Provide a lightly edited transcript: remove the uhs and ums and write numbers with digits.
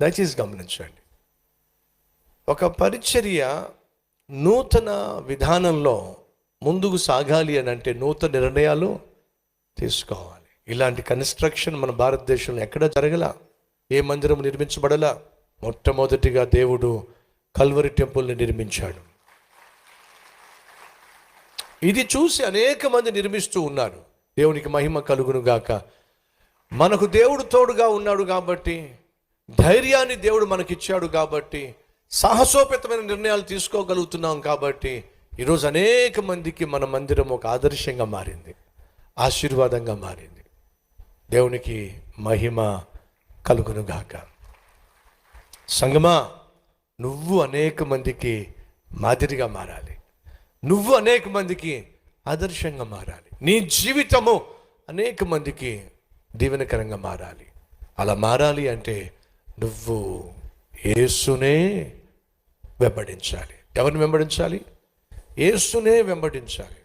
దయచేసి గమనించండి. ఒక పరిచర్య నూతన విధానంలో ముందుకు సాగాలి అని అంటే నూతన నిర్ణయాలు తీసుకోవాలి. ఇలాంటి కన్స్ట్రక్షన్ మన భారతదేశంలో ఎక్కడ జరగలా, ఏ మందిరం నిర్మించబడలా. మొట్టమొదటిగా దేవుడు కల్వరి టెంపుల్ని నిర్మించాడు. ఇది చూసి అనేక మంది నిర్మిస్తూ ఉన్నారు. దేవునికి మహిమ కలుగును గాక. మనకు దేవుడు తోడుగా ఉన్నాడు కాబట్టి, ధైర్యాన్ని దేవుడు మనకిచ్చాడు కాబట్టి, సాహసోపేతమైన నిర్ణయాలు తీసుకోగలుగుతున్నాం కాబట్టి ఈరోజు అనేక మందికి మన మందిరం ఒక ఆదర్శంగా మారింది, ఆశీర్వాదంగా మారింది. దేవునికి మహిమ కలుగును గాక. సంగమా, నువ్వు అనేక మందికి మాదిరిగా మారాలి. నువ్వు అనేక మందికి ఆదర్శంగా మారాలి. నీ జీవితము అనేక మందికి దీవెనకరంగా మారాలి. అలా మారాలి అంటే నువ్వు యేసునే వెంబడించాలి. ఎవరిని వెంబడించాలి? యేసునే వెంబడించాలి.